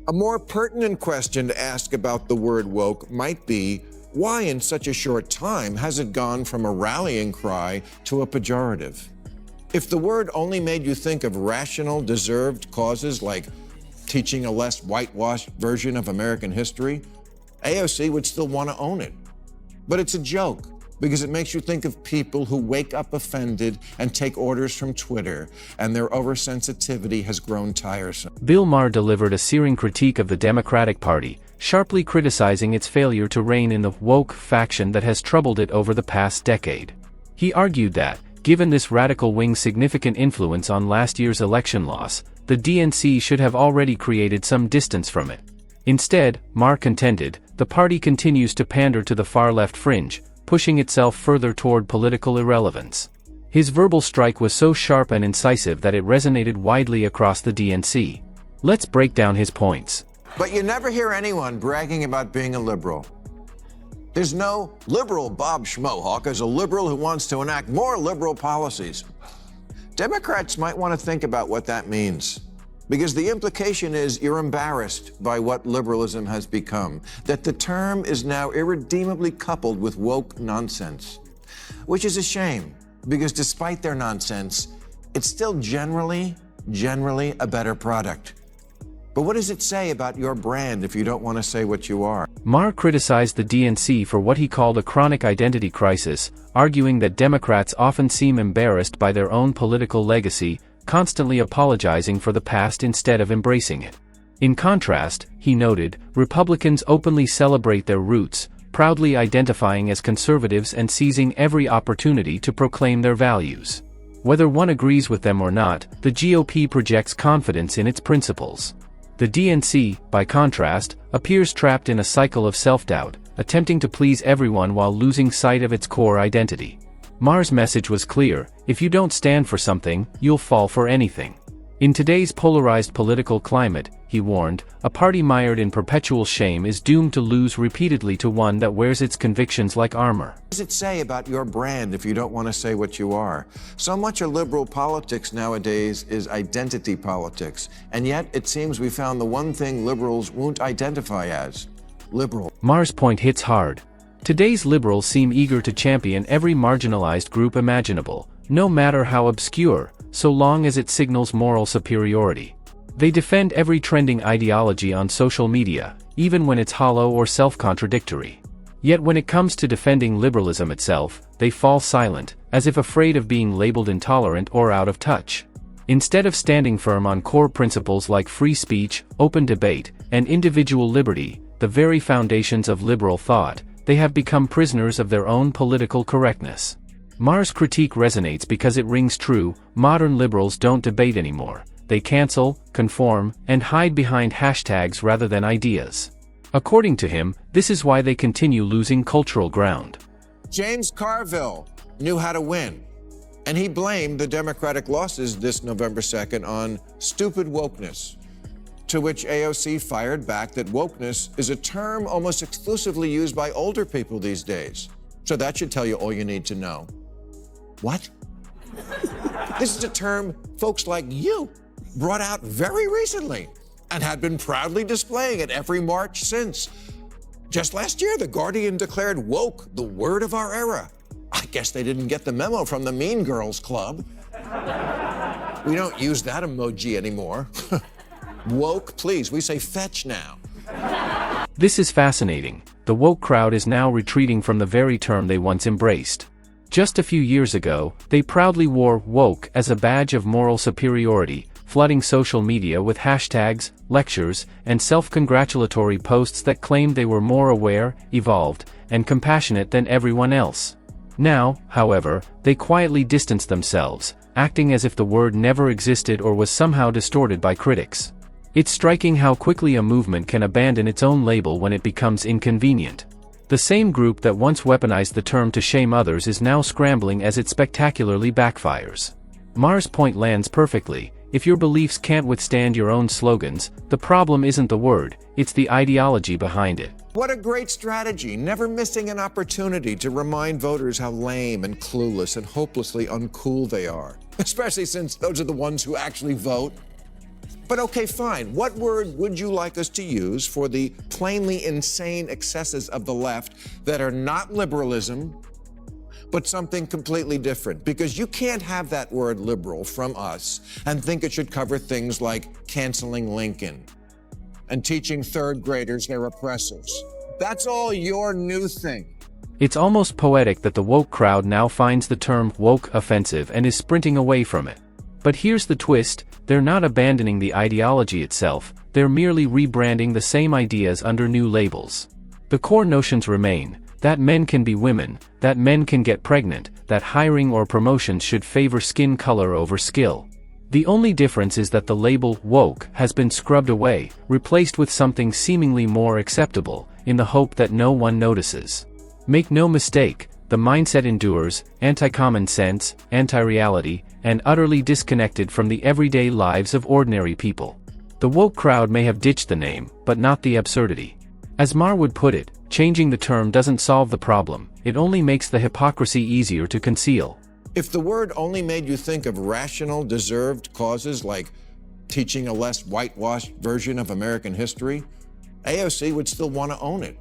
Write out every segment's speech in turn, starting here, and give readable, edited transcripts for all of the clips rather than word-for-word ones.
A more pertinent question to ask about the word woke might be, why in such a short time has it gone from a rallying cry to a pejorative? If the word only made you think of rational, deserved causes like teaching a less whitewashed version of American history, AOC would still want to own it. But it's a joke because it makes you think of people who wake up offended and take orders from Twitter, and their oversensitivity has grown tiresome. Bill Maher delivered a searing critique of the Democratic Party, sharply criticizing its failure to rein in the woke faction that has troubled it over the past decade. He argued that, given this radical wing's significant influence on last year's election loss, the DNC should have already created some distance from it. Instead, Maher contended, the party continues to pander to the far-left fringe, pushing itself further toward political irrelevance. His verbal strike was so sharp and incisive that it resonated widely across the DNC. Let's break down his points. But you never hear anyone bragging about being a liberal. There's no liberal Bob Schmohawk as a liberal who wants to enact more liberal policies. Democrats might want to think about what that means, because the implication is you're embarrassed by what liberalism has become, that the term is now irredeemably coupled with woke nonsense, which is a shame, because despite their nonsense, it's still generally a better product. But what does it say about your brand if you don't want to say what you are? Maher criticized the DNC for what he called a chronic identity crisis, arguing that Democrats often seem embarrassed by their own political legacy, constantly apologizing for the past instead of embracing it. In contrast, he noted, Republicans openly celebrate their roots, proudly identifying as conservatives and seizing every opportunity to proclaim their values. Whether one agrees with them or not, the GOP projects confidence in its principles. The DNC, by contrast, appears trapped in a cycle of self-doubt, attempting to please everyone while losing sight of its core identity. Maher's message was clear: if you don't stand for something, you'll fall for anything. In today's polarized political climate, he warned, a party mired in perpetual shame is doomed to lose repeatedly to one that wears its convictions like armor. What does it say about your brand if you don't want to say what you are? So much of liberal politics nowadays is identity politics, and yet it seems we found the one thing liberals won't identify as: liberal. Maher's point hits hard. Today's liberals seem eager to champion every marginalized group imaginable, no matter how obscure, so long as it signals moral superiority. They defend every trending ideology on social media, even when it's hollow or self-contradictory. Yet when it comes to defending liberalism itself, they fall silent, as if afraid of being labeled intolerant or out of touch. Instead of standing firm on core principles like free speech, open debate, and individual liberty, the very foundations of liberal thought, they have become prisoners of their own political correctness. Maher's critique resonates because it rings true. Modern liberals don't debate anymore. They cancel, conform, and hide behind hashtags rather than ideas. According to him, this is why they continue losing cultural ground. James Carville knew how to win, and he blamed the Democratic losses this November 2nd on stupid wokeness, to which AOC fired back that wokeness is a term almost exclusively used by older people these days. So that should tell you all you need to know. What? This is a term folks like you brought out very recently and had been proudly displaying at every march since. Just last year, The Guardian declared woke the word of our era. I guess they didn't get the memo from the Mean Girls Club. We don't use that emoji anymore. Woke, please, we say fetch now. This is fascinating. The woke crowd is now retreating from the very term they once embraced. Just a few years ago, they proudly wore woke as a badge of moral superiority, flooding social media with hashtags, lectures, and self-congratulatory posts that claimed they were more aware, evolved, and compassionate than everyone else. Now, however, they quietly distance themselves, acting as if the word never existed or was somehow distorted by critics. It's striking how quickly a movement can abandon its own label when it becomes inconvenient. The same group that once weaponized the term to shame others is now scrambling as it spectacularly backfires. Maher's point lands perfectly. If your beliefs can't withstand your own slogans, the problem isn't the word, it's the ideology behind it. What a great strategy, never missing an opportunity to remind voters how lame and clueless and hopelessly uncool they are, especially since those are the ones who actually vote. But okay, fine. What word would you like us to use for the plainly insane excesses of the left that are not liberalism, but something completely different? Because you can't have that word liberal from us and think it should cover things like canceling Lincoln and teaching third graders their oppressors. That's all your new thing. It's almost poetic that the woke crowd now finds the term woke offensive and is sprinting away from it. But here's the twist, they're not abandoning the ideology itself, they're merely rebranding the same ideas under new labels. The core notions remain, that men can be women, that men can get pregnant, that hiring or promotions should favor skin color over skill. The only difference is that the label woke has been scrubbed away, replaced with something seemingly more acceptable, in the hope that no one notices. Make no mistake, the mindset endures, anti-common sense, anti-reality, and utterly disconnected from the everyday lives of ordinary people. The woke crowd may have ditched the name, but not the absurdity. As Maher would put it, changing the term doesn't solve the problem, it only makes the hypocrisy easier to conceal. If the word only made you think of rational, deserved causes like teaching a less whitewashed version of American history, AOC would still want to own it.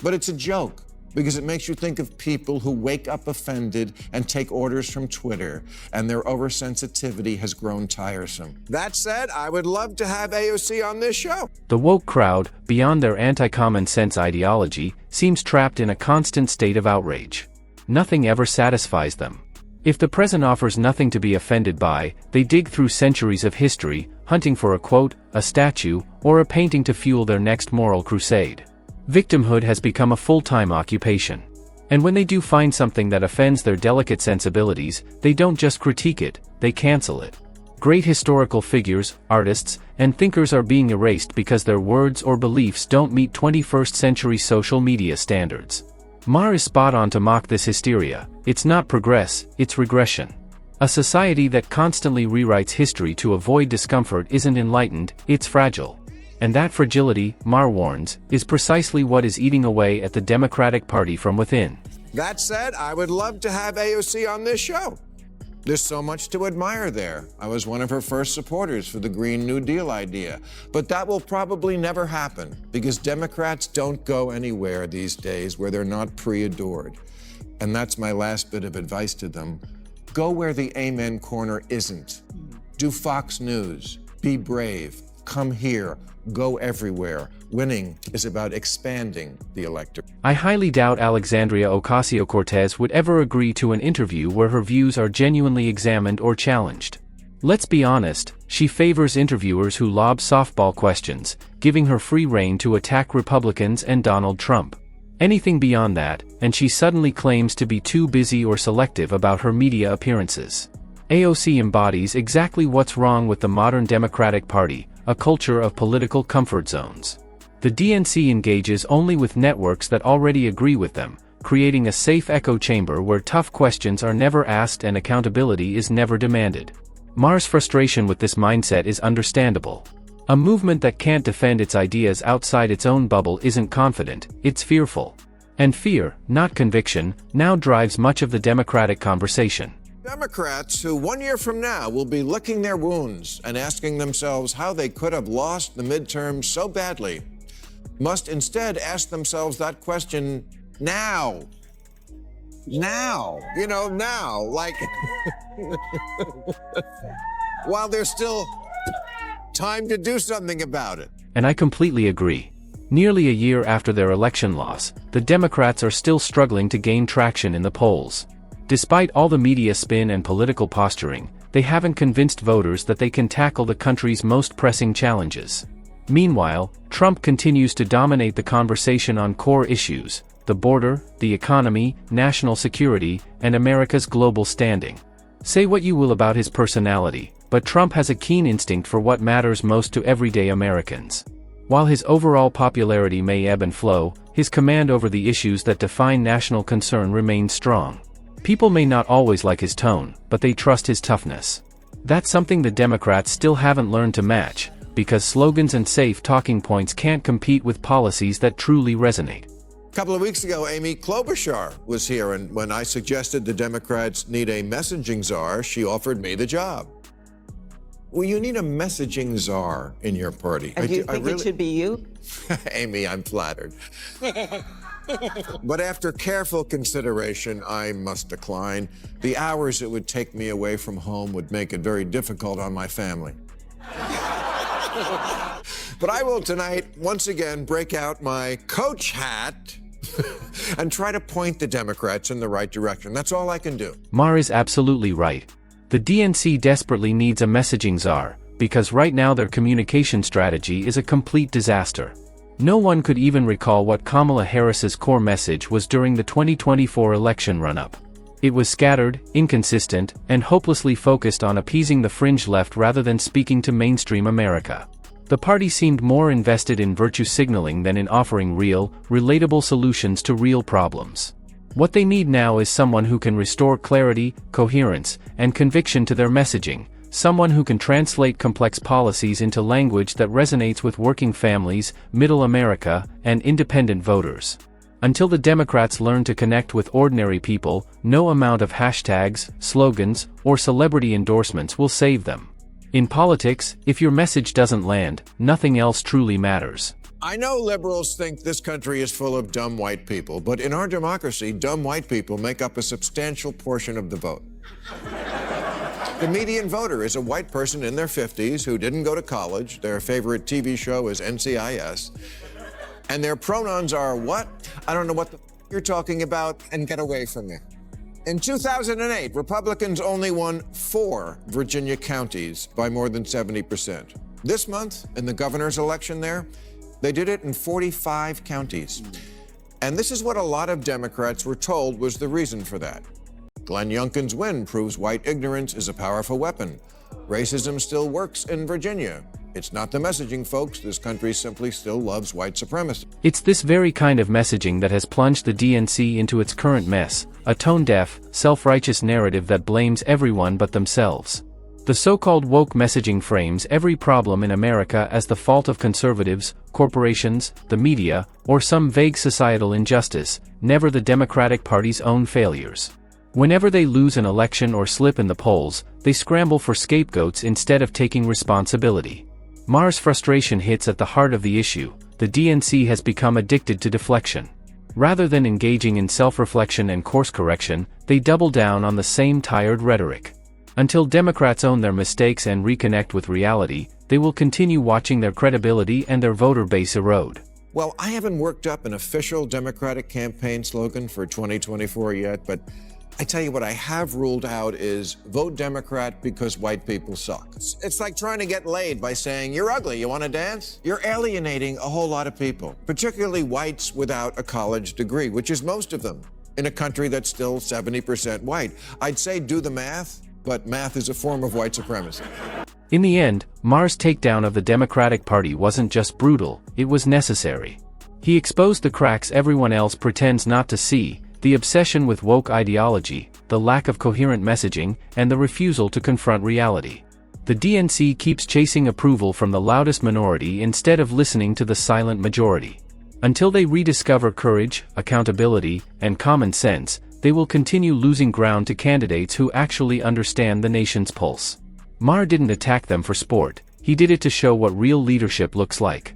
But it's a joke, because it makes you think of people who wake up offended and take orders from Twitter, and their oversensitivity has grown tiresome. That said, I would love to have AOC on this show. The woke crowd, beyond their anti-common sense ideology, seems trapped in a constant state of outrage. Nothing ever satisfies them. If the present offers nothing to be offended by, they dig through centuries of history, hunting for a quote, a statue, or a painting to fuel their next moral crusade. Victimhood has become a full-time occupation. And when they do find something that offends their delicate sensibilities, they don't just critique it, they cancel it. Great historical figures, artists, and thinkers are being erased because their words or beliefs don't meet 21st century social media standards. Maher is spot on to mock this hysteria. It's not progress, it's regression. A society that constantly rewrites history to avoid discomfort isn't enlightened, it's fragile. And that fragility, Maher warns, is precisely what is eating away at the Democratic Party from within. That said, I would love to have AOC on this show. There's so much to admire there. I was one of her first supporters for the Green New Deal idea. But that will probably never happen, because Democrats don't go anywhere these days where they're not pre-adored. And that's my last bit of advice to them. Go where the Amen Corner isn't. Do Fox News. Be brave. Come here. Go everywhere. Winning is about expanding the electorate. I highly doubt Alexandria Ocasio-Cortez would ever agree to an interview where her views are genuinely examined or challenged. Let's be honest, she favors interviewers who lob softball questions, giving her free rein to attack Republicans and Donald Trump. Anything beyond that, and she suddenly claims to be too busy or selective about her media appearances. AOC embodies exactly what's wrong with the modern Democratic Party, a culture of political comfort zones. The DNC engages only with networks that already agree with them, creating a safe echo chamber where tough questions are never asked and accountability is never demanded. Maher's frustration with this mindset is understandable. A movement that can't defend its ideas outside its own bubble isn't confident, it's fearful. And fear, not conviction, now drives much of the Democratic conversation. Democrats who 1 year from now will be licking their wounds and asking themselves how they could have lost the midterms so badly must instead ask themselves that question now. Now. Now. Like, while there's still time to do something about it. And I completely agree. Nearly a year after their election loss, the Democrats are still struggling to gain traction in the polls. Despite all the media spin and political posturing, they haven't convinced voters that they can tackle the country's most pressing challenges. Meanwhile, Trump continues to dominate the conversation on core issues: the border, the economy, national security, and America's global standing. Say what you will about his personality, but Trump has a keen instinct for what matters most to everyday Americans. While his overall popularity may ebb and flow, his command over the issues that define national concern remains strong. People may not always like his tone, but they trust his toughness. That's something the Democrats still haven't learned to match, because slogans and safe talking points can't compete with policies that truly resonate. A couple of weeks ago, Amy Klobuchar was here, and when I suggested the Democrats need a messaging czar, she offered me the job. Well, you need a messaging czar in your party. And do you think it should be you? Amy, I'm flattered. But after careful consideration, I must decline. The hours it would take me away from home would make it very difficult on my family. But I will tonight, once again, break out my coach hat and try to point the Democrats in the right direction. That's all I can do. Maher is absolutely right. The DNC desperately needs a messaging czar, because right now their communication strategy is a complete disaster. No one could even recall what Kamala Harris's core message was during the 2024 election run-up. It was scattered, inconsistent, and hopelessly focused on appeasing the fringe left rather than speaking to mainstream America. The party seemed more invested in virtue signaling than in offering real, relatable solutions to real problems. What they need now is someone who can restore clarity, coherence, and conviction to their messaging, someone who can translate complex policies into language that resonates with working families, middle America, and independent voters. Until the Democrats learn to connect with ordinary people, no amount of hashtags, slogans, or celebrity endorsements will save them. In politics, if your message doesn't land, nothing else truly matters. I know liberals think this country is full of dumb white people, but in our democracy, dumb white people make up a substantial portion of the vote. The median voter is a white person in their 50s who didn't go to college, their favorite TV show is NCIS, and their pronouns are what? I don't know what the you're talking about, and get away from me. In 2008, Republicans only won 4 Virginia counties by more than 70%. This month, in the governor's election there, they did it in 45 counties. And this is what a lot of Democrats were told was the reason for that. Glenn Youngkin's win proves white ignorance is a powerful weapon. Racism still works in Virginia. It's not the messaging, folks. This country simply still loves white supremacy. It's this very kind of messaging that has plunged the DNC into its current mess, a tone-deaf, self-righteous narrative that blames everyone but themselves. The so-called woke messaging frames every problem in America as the fault of conservatives, corporations, the media, or some vague societal injustice, never the Democratic Party's own failures. Whenever they lose an election or slip in the polls, they scramble for scapegoats instead of taking responsibility. Maher's frustration hits at the heart of the issue. The DNC has become addicted to deflection. Rather than engaging in self-reflection and course correction, they double down on the same tired rhetoric. Until Democrats own their mistakes and reconnect with reality, they will continue watching their credibility and their voter base erode. Well, I haven't worked up an official Democratic campaign slogan for 2024 yet, but I tell you what I have ruled out is vote Democrat because white people suck. It's like trying to get laid by saying, you're ugly, you want to dance? You're alienating a whole lot of people, particularly whites without a college degree, which is most of them, in a country that's still 70% white. I'd say do the math, but math is a form of white supremacy. In the end, Maher's takedown of the Democratic Party wasn't just brutal, it was necessary. He exposed the cracks everyone else pretends not to see, the obsession with woke ideology, the lack of coherent messaging, and the refusal to confront reality. The DNC keeps chasing approval from the loudest minority instead of listening to the silent majority. Until they rediscover courage, accountability, and common sense, they will continue losing ground to candidates who actually understand the nation's pulse. Maher didn't attack them for sport, he did it to show what real leadership looks like.